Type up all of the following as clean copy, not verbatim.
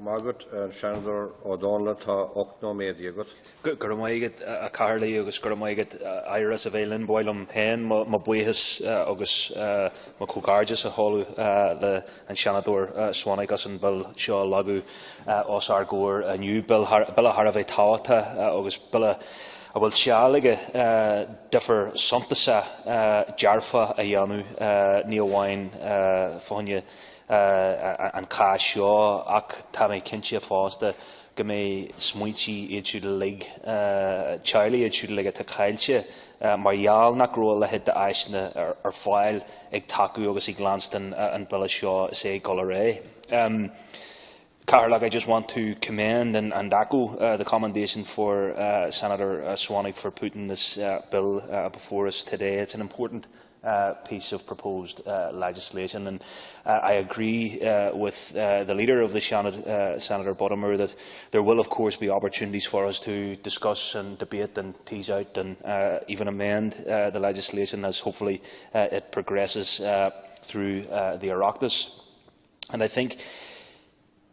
Margaret and Seanad O'Donnell tá 8 media gut. Gurmaigad a Carly agus gurmaigad Iris a Vélin Boilum hen ma buhis agus ma Cogarges a holu the and Seanad Swannig and Bill Shaw Lagu os Argor a new Bill Harave Tawata agus Bill Well, Shalige differ Santasa Jarfa a Yanu Neil Wine Fonya and Cashaw Ak Tammy Kinchia Foster Game Smuichi Echu Lig Charlie Echu Lig at Kailche Marial Nakrola hit the Ashna or file Eg Taku August Glanston and Bella Shaw say Golare. Carl, I just want to commend and echo the commendation for Senator Swannig for putting this bill before us today. It's an important piece of proposed legislation, and I agree with the leader of the Seanad, Senator Buttimer, that there will of course be opportunities for us to discuss and debate and tease out and even amend the legislation as hopefully it progresses through the Oireachtas. And I think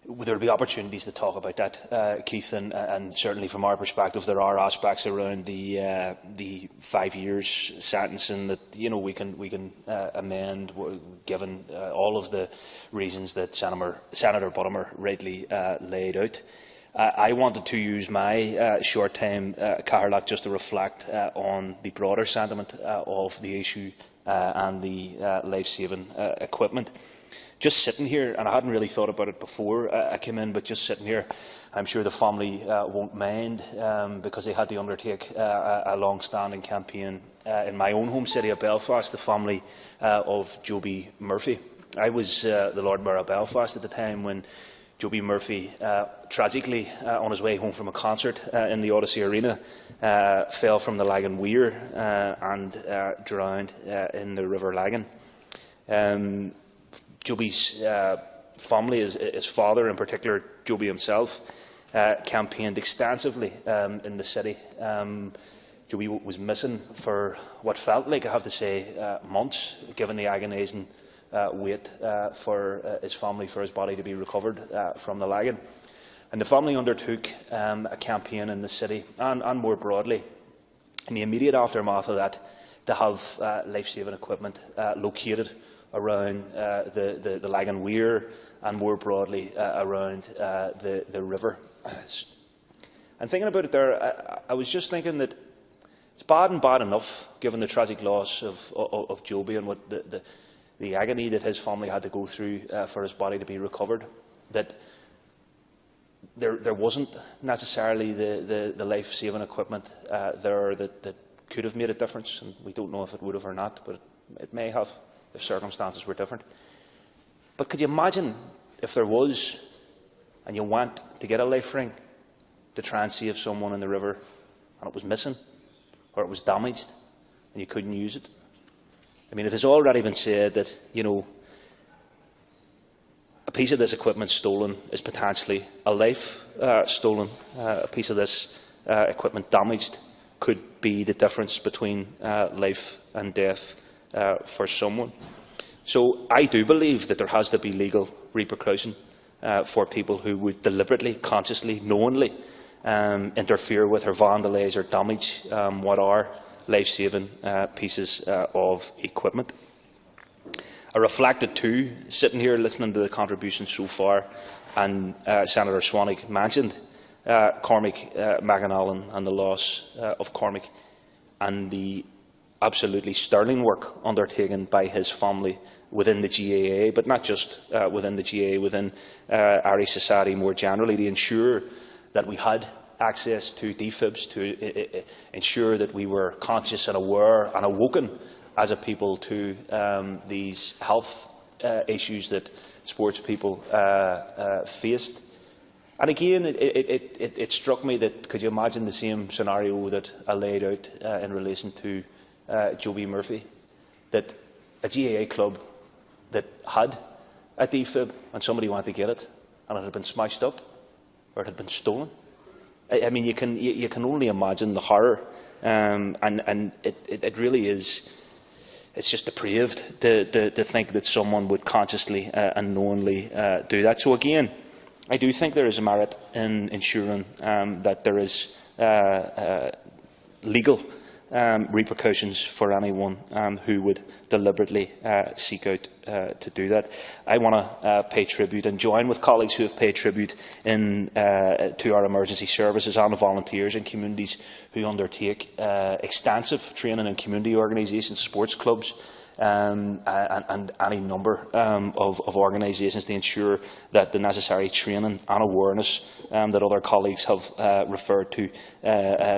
there will be opportunities to talk about that, Keith, and certainly from our perspective, there are aspects around the 5 years sentencing that we can amend, given all of the reasons that Senator Buttimer rightly laid out. I wanted to use my short time, Carlac, just to reflect on the broader sentiment of the issue and the life-saving equipment. Just sitting here, and I hadn't really thought about it before I came in, but just sitting here, I'm sure the family won't mind because they had to undertake a long-standing campaign in my own home city of Belfast, the family of Joby Murphy. I was the Lord Mayor of Belfast at the time when Joby Murphy, tragically on his way home from a concert in the Odyssey Arena, fell from the Lagan Weir and drowned in the River Lagan. Joby's family, his father in particular, Joby himself, campaigned extensively in the city. Joby was missing for what felt like, I have to say, months, given the agonising wait for his family, for his body to be recovered from the Lagan. And the family undertook a campaign in the city and more broadly, in the immediate aftermath of that, to have life-saving equipment located around the Lagan Weir and more broadly around the river. And thinking about it there, I was just thinking that it's bad enough, given the tragic loss of Joby and what the agony that his family had to go through for his body to be recovered, that there wasn't necessarily the life-saving equipment there that could have made a difference, and we don't know if it would have or not, but it may have if circumstances were different. But could you imagine if there was, and you went to get a life ring to try and save someone in the river, and it was missing, or it was damaged, and you couldn't use it? I mean, it has already been said that, a piece of this equipment stolen is potentially a life stolen. A piece of this equipment damaged could be the difference between life and death for someone. So I do believe that there has to be legal repercussion for people who would deliberately, consciously, knowingly interfere with or vandalise or damage what are life-saving pieces of equipment. I reflected too, sitting here listening to the contributions so far, and Senator Swannig mentioned Cormac McAnallen and the loss of Cormac and the absolutely sterling work undertaken by his family within the GAA, but not just within the GAA, within Irish society more generally, to ensure that we had access to defibs, to ensure that we were conscious and aware and awoken as a people to these health issues that sports people faced. And again, it struck me that, could you imagine the same scenario that I laid out in relation to Joby Murphy, that a GAA club that had a defib and somebody went to get it and it had been smashed up or it had been stolen? I mean, you can only imagine the horror, and it really is. It's just depraved to think that someone would consciously and knowingly do that. So again, I do think there is a merit in ensuring that there is legal repercussions for anyone who would deliberately seek out to do that. I want to pay tribute and join with colleagues who have paid tribute to our emergency services and the volunteers in communities who undertake extensive training in community organisations, sports clubs, and any number of organisations to ensure that the necessary training and awareness that other colleagues have referred to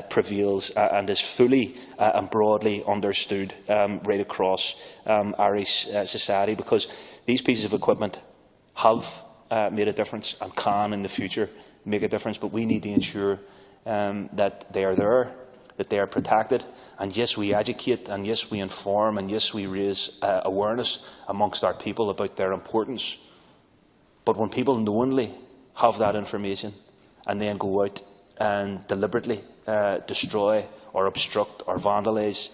prevails and is fully and broadly understood right across Irish society, because these pieces of equipment have made a difference and can in the future make a difference, but we need to ensure that they are there, that they are protected, and yes, we educate, and yes, we inform, and yes, we raise awareness amongst our people about their importance. But when people knowingly have that information and then go out and deliberately destroy or obstruct or vandalise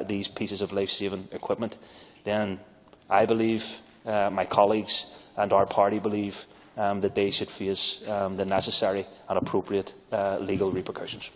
these pieces of life-saving equipment, then I believe, my colleagues and our party believe, that they should face the necessary and appropriate legal repercussions.